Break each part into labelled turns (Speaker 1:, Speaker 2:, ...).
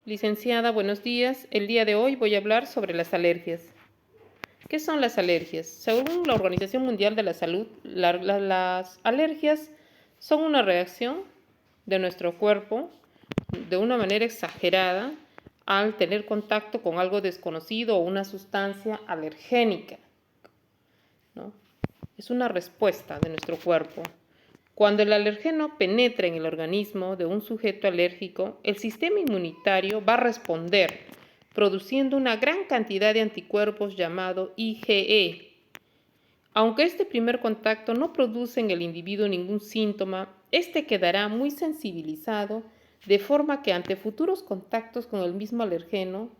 Speaker 1: Licenciada, buenos días. El día de hoy voy a hablar sobre las alergias. ¿Qué son las alergias? Según la Organización Mundial de la Salud, las alergias son una reacción de nuestro cuerpo de una manera exagerada al tener contacto con algo desconocido o una sustancia alergénica, ¿no? Es una respuesta de nuestro cuerpo. Cuando el alergeno penetra en el organismo de un sujeto alérgico, el sistema inmunitario va a responder produciendo una gran cantidad de anticuerpos llamado IgE. Aunque este primer contacto no produce en el individuo ningún síntoma, este quedará muy sensibilizado de forma que ante futuros contactos con el mismo alergeno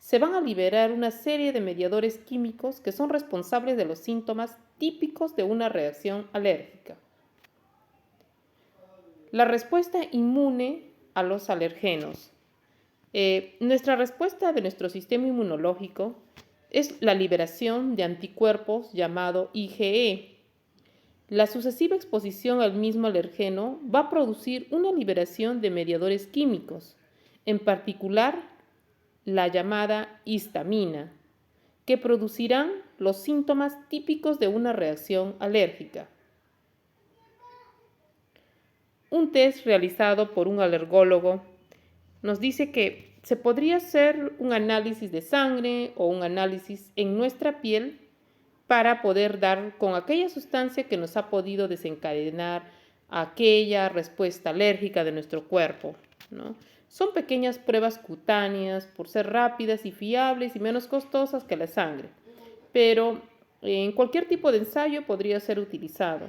Speaker 1: se van a liberar una serie de mediadores químicos que son responsables de los síntomas típicos de una reacción alérgica. La respuesta inmune a los alergenos. Nuestra respuesta de nuestro sistema inmunológico es la liberación de anticuerpos llamado IgE. La sucesiva exposición al mismo alergeno va a producir una liberación de mediadores químicos, en particular la llamada histamina, que producirán los síntomas típicos de una reacción alérgica. Un test realizado por un alergólogo nos dice que se podría hacer un análisis de sangre o un análisis en nuestra piel para poder dar con aquella sustancia que nos ha podido desencadenar aquella respuesta alérgica de nuestro cuerpo, ¿no? Son pequeñas pruebas cutáneas por ser rápidas y fiables y menos costosas que la sangre, pero en cualquier tipo de ensayo podría ser utilizado.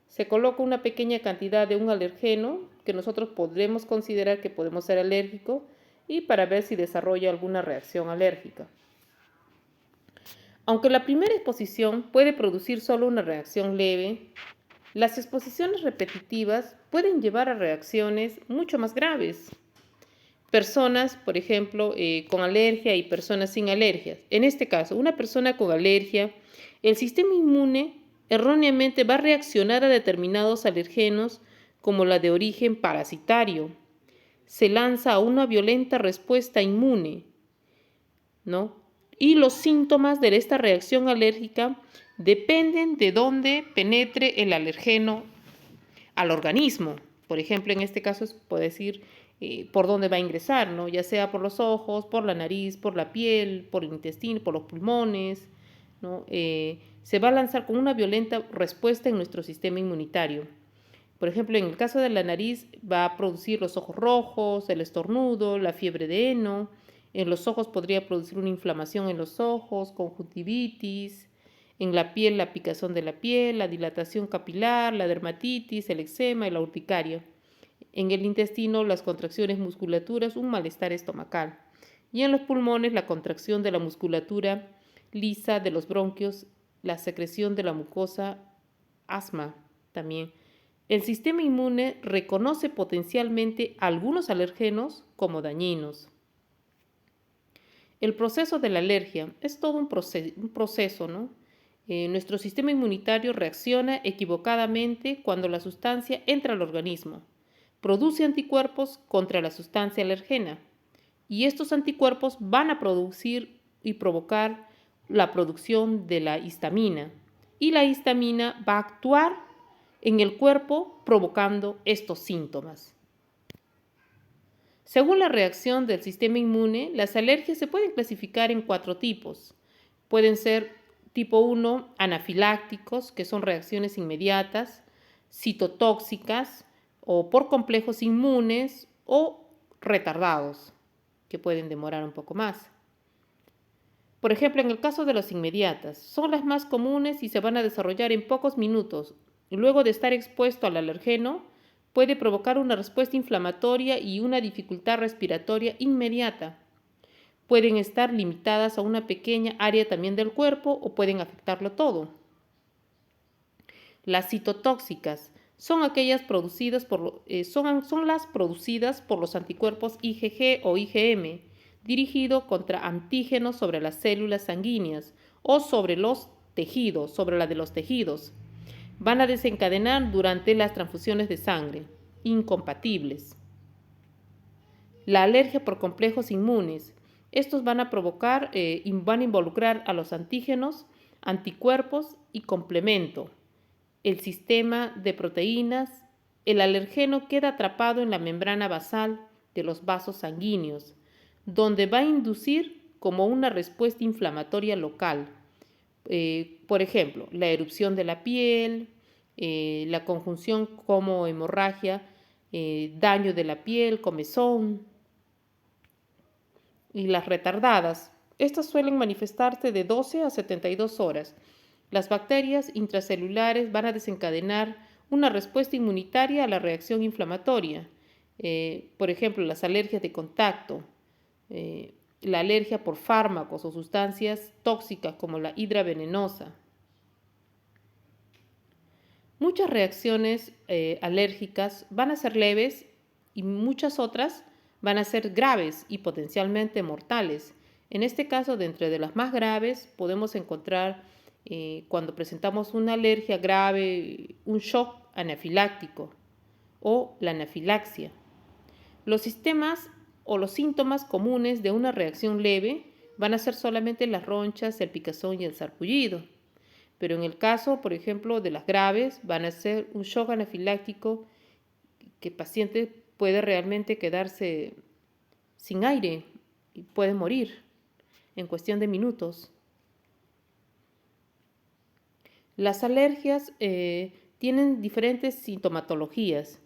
Speaker 1: Se coloca una pequeña cantidad de un alergeno que nosotros podremos considerar que podemos ser alérgico y para ver si desarrolla alguna reacción alérgica. Aunque la primera exposición puede producir solo una reacción leve, las exposiciones repetitivas pueden llevar a reacciones mucho más graves. Personas, por ejemplo, con alergia y personas sin alergias. En este caso, una persona con alergia, el sistema inmune erróneamente va a reaccionar a determinados alergenos como la de origen parasitario. Se lanza a una violenta respuesta inmune, ¿no? Y los síntomas de esta reacción alérgica dependen de dónde penetre el alergeno al organismo. Por ejemplo, en este caso puede decir por dónde va a ingresar, ¿no? Ya sea por los ojos, por la nariz, por la piel, por el intestino, por los pulmones, ¿no? Se va a lanzar con una violenta respuesta en nuestro sistema inmunitario. Por ejemplo, en el caso de la nariz va a producir los ojos rojos, el estornudo, la fiebre de heno. En los ojos podría producir una inflamación en los ojos, conjuntivitis. En la piel, la picazón de la piel, la dilatación capilar, la dermatitis, el eczema y la urticaria. En el intestino, las contracciones musculaturas, un malestar estomacal. Y en los pulmones, la contracción de la musculatura lisa de los bronquios, la secreción de la mucosa, asma también. El sistema inmune reconoce potencialmente algunos alergenos como dañinos. El proceso de la alergia es todo un proceso, ¿no? Nuestro sistema inmunitario reacciona equivocadamente cuando la sustancia entra al organismo. Produce anticuerpos contra la sustancia alergena y estos anticuerpos van a producir y provocar la producción de la histamina y la histamina va a actuar en el cuerpo provocando estos síntomas. Según la reacción del sistema inmune, las alergias se pueden clasificar en 4 tipos. Pueden ser tipo 1, anafilácticos, que son reacciones inmediatas, citotóxicas o por complejos inmunes o retardados, que pueden demorar un poco más. Por ejemplo, en el caso de las inmediatas, son las más comunes y se van a desarrollar en pocos minutos. Luego de estar expuesto al alergeno, puede provocar una respuesta inflamatoria y una dificultad respiratoria inmediata. Pueden estar limitadas a una pequeña área también del cuerpo o pueden afectarlo todo. Las citotóxicas son aquellas producidas son las producidas por los anticuerpos IgG o IgM, dirigido contra antígenos sobre las células sanguíneas o sobre los tejidos, sobre la de los tejidos. Van a desencadenar durante las transfusiones de sangre, incompatibles. La alergia por complejos inmunes. Estos van a provocar, van a involucrar a los antígenos, anticuerpos y complemento. El sistema de proteínas. El alergeno queda atrapado en la membrana basal de los vasos sanguíneos, donde va a inducir como una respuesta inflamatoria local. Por ejemplo, la erupción de la piel, la conjunción como hemorragia, daño de la piel, comezón. Y las retardadas. Estas suelen manifestarse de 12 a 72 horas. Las bacterias intracelulares van a desencadenar una respuesta inmunitaria a la reacción inflamatoria. Por ejemplo, las alergias de contacto, la alergia por fármacos o sustancias tóxicas como la hidra venenosa. Muchas reacciones alérgicas van a ser leves y muchas otras van a ser graves y potencialmente mortales. En este caso, dentro de las más graves, podemos encontrar cuando presentamos una alergia grave, un shock anafiláctico o la anafilaxia. Los sistemas o los síntomas comunes de una reacción leve van a ser solamente las ronchas, el picazón y el sarpullido. Pero en el caso, por ejemplo, de las graves, van a ser un shock anafiláctico que el paciente puede realmente quedarse sin aire y puede morir en cuestión de minutos. Las alergias tienen diferentes sintomatologías.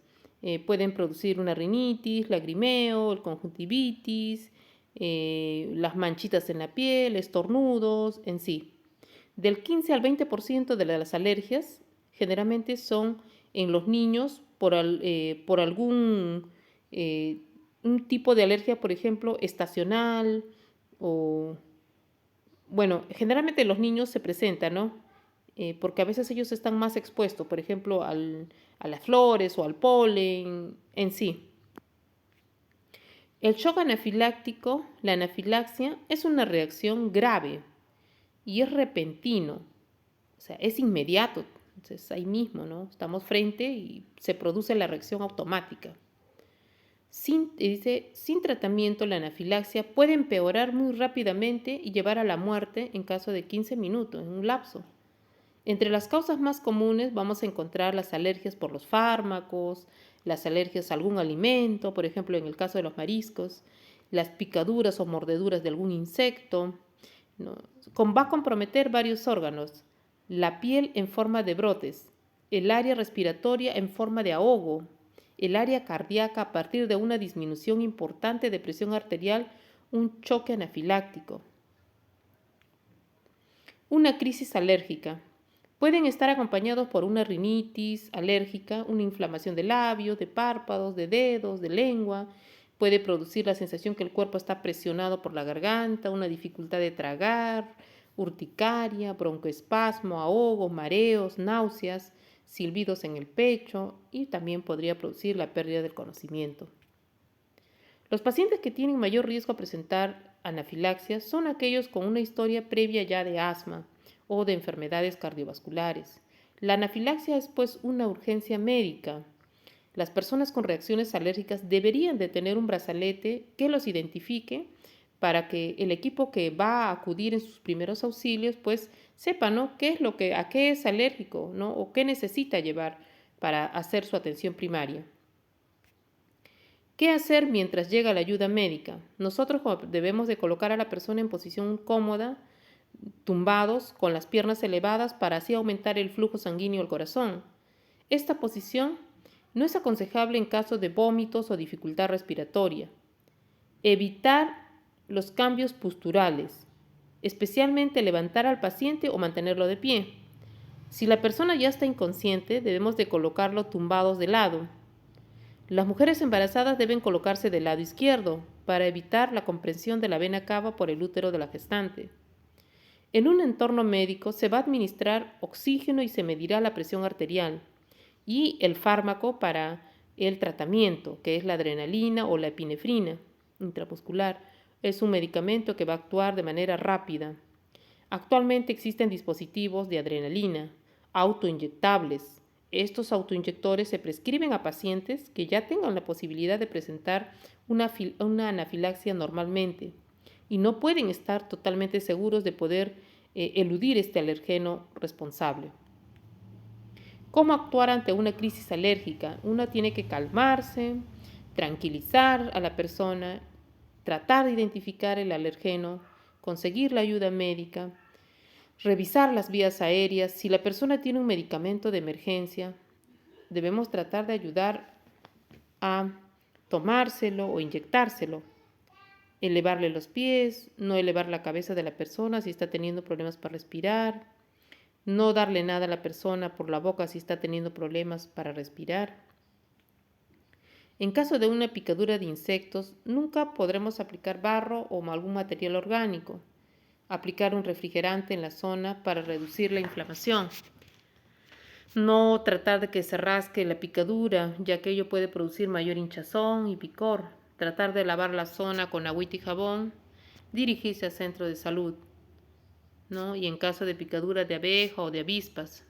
Speaker 1: Pueden producir una rinitis, lagrimeo, el conjuntivitis, las manchitas en la piel, estornudos, en sí. Del 15 al 20% de las alergias generalmente son en los niños por algún un tipo de alergia, por ejemplo, estacional o, bueno, generalmente los niños se presentan, ¿no? Porque a veces ellos están más expuestos, por ejemplo, a las flores o al polen en sí. El shock anafiláctico, la anafilaxia, es una reacción grave y es repentino, o sea, es inmediato. Entonces ahí mismo, ¿no? Estamos frente y se produce la reacción automática. Sin tratamiento, la anafilaxia puede empeorar muy rápidamente y llevar a la muerte en caso de 15 minutos, en un lapso. Entre las causas más comunes vamos a encontrar las alergias por los fármacos, las alergias a algún alimento, por ejemplo en el caso de los mariscos, las picaduras o mordeduras de algún insecto, ¿no? Va a comprometer varios órganos, la piel en forma de brotes, el área respiratoria en forma de ahogo, el área cardíaca a partir de una disminución importante de presión arterial, un choque anafiláctico. Una crisis alérgica. Pueden estar acompañados por una rinitis alérgica, una inflamación de labios, de párpados, de dedos, de lengua. Puede producir la sensación que el cuerpo está presionado por la garganta, una dificultad de tragar, urticaria, broncoespasmo, ahogo, mareos, náuseas, silbidos en el pecho y también podría producir la pérdida del conocimiento. Los pacientes que tienen mayor riesgo a presentar anafilaxia son aquellos con una historia previa ya de asma o de enfermedades cardiovasculares. La anafilaxia es pues una urgencia médica. Las personas con reacciones alérgicas deberían de tener un brazalete que los identifique para que el equipo que va a acudir en sus primeros auxilios pues sepa, ¿no?, a qué es alérgico, ¿no?, o qué necesita llevar para hacer su atención primaria. ¿Qué hacer mientras llega la ayuda médica? Nosotros debemos de colocar a la persona en posición cómoda, tumbados, con las piernas elevadas para así aumentar el flujo sanguíneo al corazón. Esta posición no es aconsejable en caso de vómitos o dificultad respiratoria. Evitar los cambios posturales, especialmente levantar al paciente o mantenerlo de pie. Si la persona ya está inconsciente, debemos de colocarlo tumbados de lado. Las mujeres embarazadas deben colocarse del lado izquierdo para evitar la compresión de la vena cava por el útero de la gestante. En un entorno médico se va a administrar oxígeno y se medirá la presión arterial y el fármaco para el tratamiento, que es la adrenalina o la epinefrina intramuscular. Es un medicamento que va a actuar de manera rápida. Actualmente existen dispositivos de adrenalina, autoinyectables, Estos autoinyectores se prescriben a pacientes que ya tengan la posibilidad de presentar una anafilaxia normalmente y no pueden estar totalmente seguros de poder eludir este alergeno responsable. ¿Cómo actuar ante una crisis alérgica? Uno tiene que calmarse, tranquilizar a la persona, tratar de identificar el alergeno, conseguir la ayuda médica, revisar las vías aéreas. Si la persona tiene un medicamento de emergencia, debemos tratar de ayudar a tomárselo o inyectárselo. Elevarle los pies, no elevar la cabeza de la persona si está teniendo problemas para respirar, no darle nada a la persona por la boca si está teniendo problemas para respirar. En caso de una picadura de insectos, nunca podremos aplicar barro o algún material orgánico. Aplicar un refrigerante en la zona para reducir la inflamación. No tratar de que se rasque la picadura, ya que ello puede producir mayor hinchazón y picor. Tratar de lavar la zona con agüita y jabón. Dirigirse al centro de salud, ¿no? Y en caso de picadura de abeja o de avispas.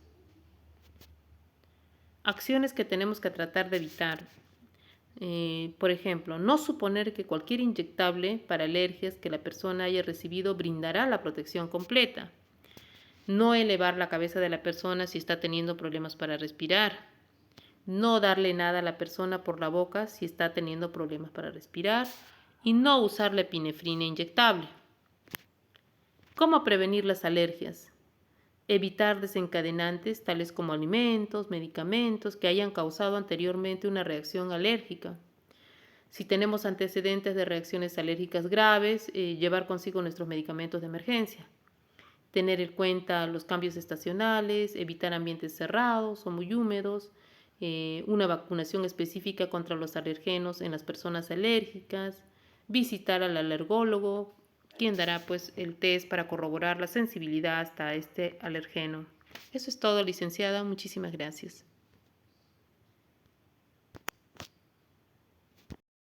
Speaker 1: Acciones que tenemos que tratar de evitar. Por ejemplo, no suponer que cualquier inyectable para alergias que la persona haya recibido brindará la protección completa. No elevar la cabeza de la persona si está teniendo problemas para respirar. No darle nada a la persona por la boca si está teniendo problemas para respirar. Y no usar la epinefrina inyectable. ¿Cómo prevenir las alergias? Evitar desencadenantes tales como alimentos, medicamentos que hayan causado anteriormente una reacción alérgica. Si tenemos antecedentes de reacciones alérgicas graves, llevar consigo nuestros medicamentos de emergencia. Tener en cuenta los cambios estacionales, evitar ambientes cerrados o muy húmedos, una vacunación específica contra los alergenos en las personas alérgicas, visitar al alergólogo, quien dará pues el test para corroborar la sensibilidad hasta este alergeno. Eso es todo, licenciada. Muchísimas gracias.